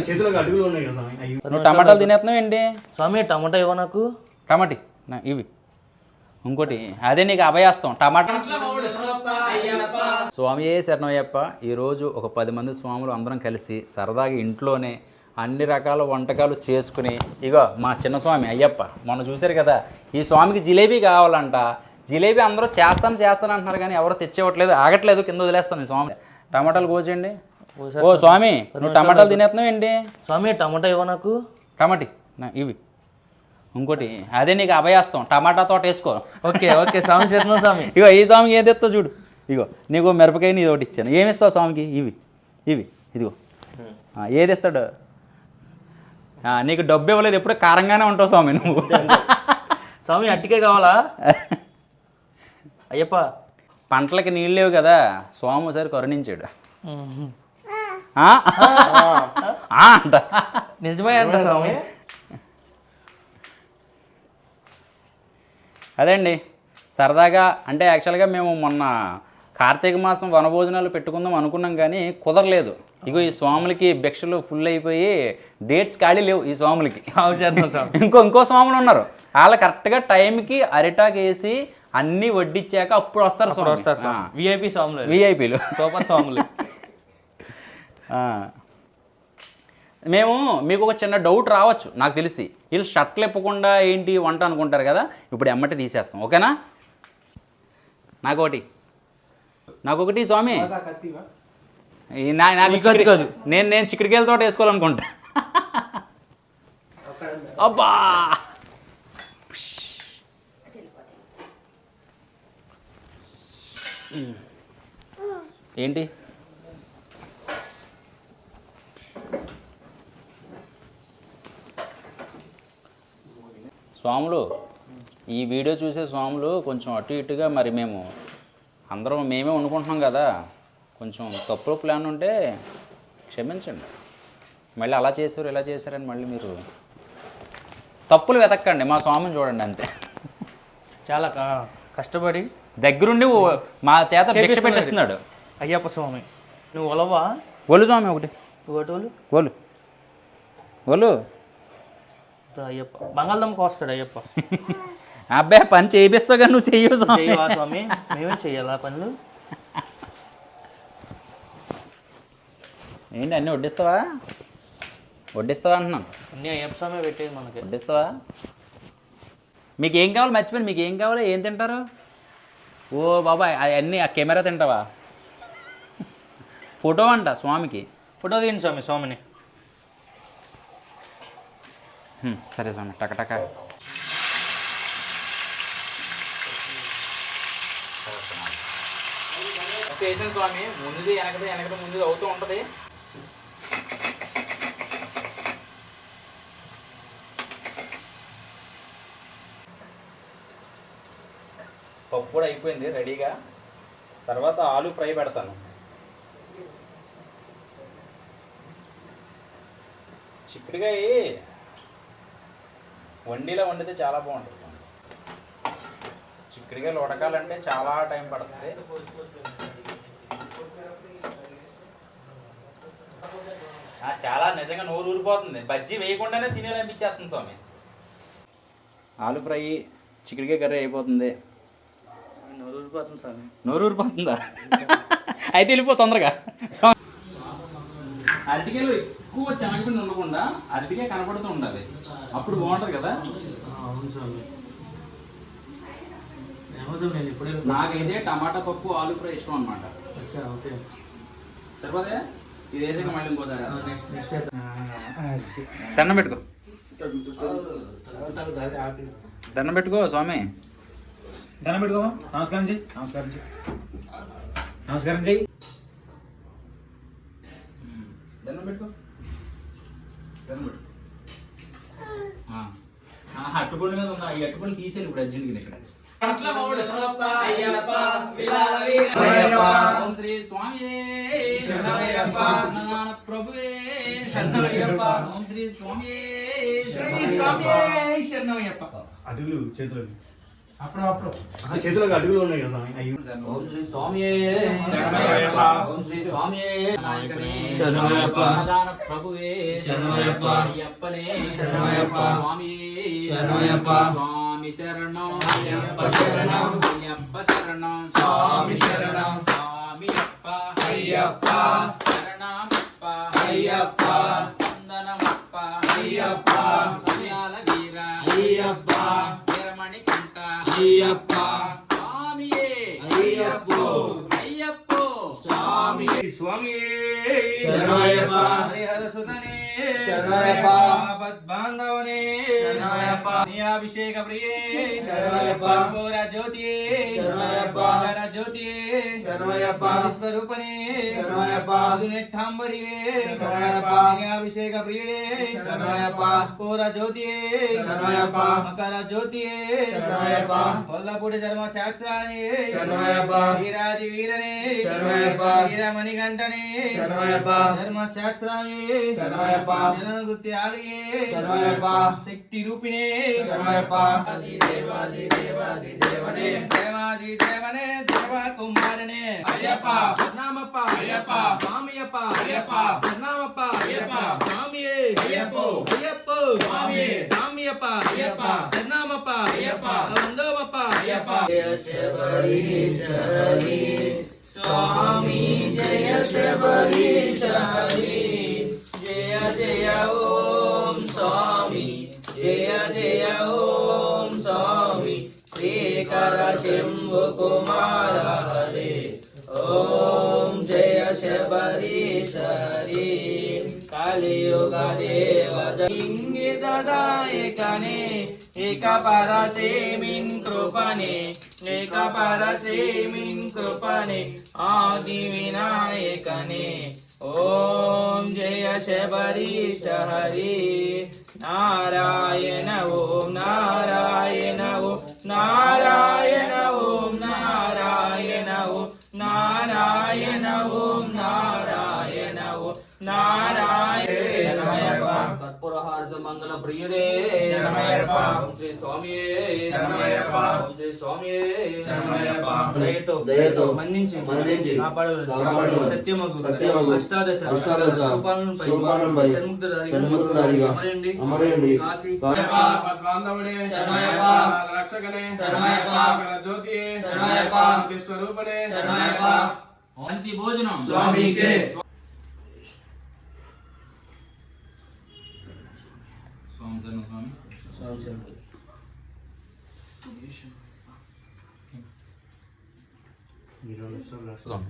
చేతులకు అడుగులు ఉన్నాయి కదా స్వామి. నువ్వు టమాటాలు తినేస్తున్నావు ఏంటి స్వామి టమాటా ఇవ్వ నాకు. టమాటీ ఇవి ఇంకోటి అదే నీకు అభయాస్తం టమాటా. స్వామియే శరణమయ్యప్ప. ఈరోజు ఒక 10 మంది స్వాములు అందరం కలిసి సరదాగా ఇంట్లోనే అన్ని రకాల వంటకాలు చేసుకుని ఇగో మా చిన్న స్వామి అయ్యప్ప మొన్న చూశారు కదా, ఈ స్వామికి జిలేబీ కావాలంట. జిలేబీ అందరూ చేస్తాను అంటున్నారు కానీ ఎవరో తెచ్చేవట్లేదు, ఆగట్లేదు, కింద వదిలేస్తాను ఈ స్వామి. టమాటాలు కోసేయండి. ఓ స్వామి నువ్వు టమాటాలు తినేస్తున్నావు ఏంటి స్వామి టమాటా ఇవ్వ నాకు. టమాటీ ఇవి ఇంకోటి అదే నీకు అభయాస్తం టమాటా తోట వేసుకో. ఓకే ఓకే స్వామి శరణం స్వామి. ఇగో ఈ స్వామికి ఏది ఇస్తావు చూడు. ఇగో నీకు మిరపకాయ నీది ఒకటి ఇచ్చాను. ఏమి ఇస్తావు స్వామికి? ఇవి ఇదిగో ఏది ఇస్తాడు? నీకు డబ్బు ఇవ్వలేదు, ఎప్పుడు కారంగానే ఉంటావు స్వామి నువ్వు. స్వామి అట్టికే కావాలా? అయ్యప్ప పంటలకి నీళ్ళు లేవు కదా, స్వామి ఒకసారి కరుణించాడు అంట. నిజమే అంట స్వామి. అదే అండి సరదాగా అంటే యాక్చువల్గా మేము మొన్న కార్తీక మాసం వనభోజనాలు పెట్టుకుందాం అనుకున్నాం కానీ కుదరలేదు. ఇగో ఈ స్వాములకి భిక్షలు ఫుల్ అయిపోయి డేట్స్ ఖాళీ లేవు ఈ స్వాములకి. ఇంకో స్వాములు ఉన్నారు, వాళ్ళు కరెక్ట్గా టైంకి అరిటాక్ వేసి అన్నీ వడ్డిచ్చాక అప్పుడు వస్తారు స్వామి. విఐపి స్వాములు, విఐపీలు, సూపర్ స్వాములు. మేము మీకు ఒక చిన్న డౌట్ రావచ్చు నాకు తెలిసి, వీళ్ళు షర్ట్లు ఇప్పకుండా ఏంటి వంట అనుకుంటారు కదా, ఇప్పుడు ఎమ్మటి తీసేస్తాం ఓకేనా. నాకొకటి స్వామి, నేను చిక్కుడుకాయలతో వేసుకోవాలనుకుంటా. అబ్బా ఏంటి స్వాములు, ఈ వీడియో చూసే స్వాములు కొంచెం అటు ఇటుగా మరి మేము అందరం మేమే వండుకుంటున్నాం కదా, కొంచెం తప్పులు ప్లాన్ ఉంటే క్షమించండి. మళ్ళీ అలా చేశారు ఇలా చేశారని మళ్ళీ మీరు తప్పులు వెతక్కండి, మా స్వామిని చూడండి అంతే. చాలా కష్టపడి దగ్గరుండి మా చేత భిక్ష పెట్టిస్తున్నాడు అయ్యప్ప స్వామి. నువ్వు ఒలవా? ఒలు స్వామి ఒకటి ఒలు అయ్యప్ప బంగాళదుంప వస్తాడు అయ్యప్ప. అబ్బాయి పని చేయిస్తావు కానీ నువ్వు చెయ్యవు స్వామి. మేమే చెయ్యాలా పనులు? ఏంటి అన్నీ వడ్డిస్తావా అంటున్నాను. అన్నీ అయ్యప్ప స్వామి పెట్టేది మనకి. వడ్డిస్తావా? మీకు ఏం కావాలి మర్చిపోయింది, మీకు ఏం కావాలో ఏం తింటారు? ఓ బాబా అవన్నీ ఆ కెమెరా తింటావా? ఫోటో అంట స్వామికి. ఫోటో తీయండి స్వామి స్వామిని. సరే స్వామి టకటక. చేసాను స్వామి, ముందుది వెనకది ముందుది అవుతూ ఉంటుంది. పప్పు కూడా అయిపోయింది రెడీగా. తర్వాత ఆలు ఫ్రై పెడతాను. చిక్కుడుకాయ వండిలో వండితే చాలా బాగుంటుంది. చిక్కుడుకాయలు ఉడకాలంటే చాలా టైం పడుతుంది. చాలా నిజంగా నోరు ఊరిపోతుంది, బజ్జీ వేయకుండానే తినేయాలనిపించేస్తుంది స్వామి. ఆలు ఫ్రై చిక్కుడుకాయ కర్రీ అయిపోతుంది. నోరు ఊరిపోతుంది స్వామి. నోరు ఊరిపోతుందా? అయితే వెళ్ళిపో తొందరగా. అరటికాయలు ఎక్కువ చెనగపిండి ఉండకుండా అరటికాయ కనపడుతూ ఉండాలి, అప్పుడు బాగుంటుంది కదా. అవును స్వామి. నాకైతే టమాటా పప్పు ఆలు ఫ్రై ఇష్టం అనమాట. సరిపోతే ఇది వేసాక మళ్ళీ ఇంకోసారి దండం పెట్టుకో. దండం పెట్టుకో స్వామి. దండం పెట్టుకో. నమస్కారం చెయ్యి. దండం పెట్టుకో. అట్టుపండు మీద ఉన్న ఈ అట్టుపండు తీసేయాలి ఇప్పుడు అర్జెంట్గా ఇక్కడ. ఓం శ్రీ స్వామి ప్రభువే శరణమయ్యప్ప. ఓం శ్రీ స్వామి శరణమయ్యప్ప. అడుగులు చేతులు చేతులకు అడుగులు ఉన్నాయి కదా స్వామి అయ్యి ఓం శ్రీ స్వామి శరణమయ్యప్ప. ఓం శ్రీ స్వామి నాయకనే శరణమయ్యప్ప. అన్నదాన ప్రభువే శరణమయ్యప్ప. అయ్యప్పనే శరణమయ్యప్ప. స్వామి శరణమయ్యప్ప. స్వామి శరణం అయ్యప్ప శరణం. అయ్యప్ప శరణం స్వామి శరణం. స్వామియప్ప అయ్యప్ప. శరణమప్ప అయ్యప్ప. వందనమప్ప అయ్యప్ప. పుణ్యాల వీర అయ్యప్ప. వీరమణి కంట అయ్యప్ప. స్వామియే అయ్యప్పో. అయ్యప్పో స్వామి స్వామి శరణమయ్యప్ప. హరిహర సుతనే శరణమయ్యప్ప. ఆపద్బాంధవనే శరణమయ్యప్ప. అభిషేక ప్రియే శరణమయ్యప్ప. కర్పూర జ్యోతియే శరణమయ్యప్ప. మకర జ్యోతియే శరణమయ్యప్ప. స్వరూపనే శరణమయ్యప్ప. నెట్టాంబడియే శరణమయ్యప్ప. అభిషేక ప్రియే శరణమయ్యప్ప. కర్పూర జ్యోతియే శరణమయ్యప్ప. మకర జ్యోతియే శరణమయ్యప్ప. కొల్లపూడి ధర్మశాస్త్రాన్ని శరణమయ్యప్ప. వీరాది వీరనే శరణమయ్యప్ప. వీరమణి గంటనే శరణమయ్యప్ప. ధర్మశాస్త్రాన్ని శరణమయ్యప్ప. జననృత్తి ఆలయే శరణమయ్యప్ప. శక్తి రూపిణే శరణమయ్యప్ప. దేవాది దేవనే దేవ కుమారనే అయ్యప్ప. శరణమప్ప అయ్యప్ప. స్వామియప్ప అయ్యప్ప. శరణమప్ప అయ్యప్ప. స్వామియే అయ్యప్పో. అయ్యప్ప స్వామియే. స్వామియప్ప అయ్యప్ప. శరణమప్ప అయ్యప్ప. వందోమప్ప అయ్యప్ప. స్వామి జయ శబరీశ హరి జయ జయ ఓం స్వామి జయ జయ ఓం స్వామి శ్రీకర శంభు కుమార హరి ఓం జయ శబరీశ హరి కలియుగ దేవ ఇంగితదాయకనే ఏక పరసేమిన్ కృపనే ఏక పరసేమిన్ కృపనే ఆది వినాయకనే ఓం జయ శబరీశ హరి నారాయణ ఓం నారాయణ ఓం నారాయణ ఓం నారాయణ ఓం నారాయణ ఓం నారాయణ ఓం నారాయణ శరణమయ్యప్ప. కర్పూరహారత మంగళ ప్రియుడే శరణమయ్యప్ప. ఓం శ్రీ స్వామియే శరణమయ్యప్ప. ఓం శ్రీ స్వామియే శరణమయ్యప్ప. దయతో మన్నించి కాపాడు కాపాడు. సత్యమగు అష్టాదశ సోపానంపై సోపానంపై షణ్ముఖధారిగా అమరేండి. కాశీ పద్మాంధవుడే శరణమయ్యప్ప. రక్షకనే శరణమయ్యప్ప. మకర జ్యోతియే శరణమయ్యప్ప. జ్యోతి స్వరూపనే శరణమయ్యప్ప. అంతి భోజనం స్వామికే స్వామి శరణం స్వామి స్వామి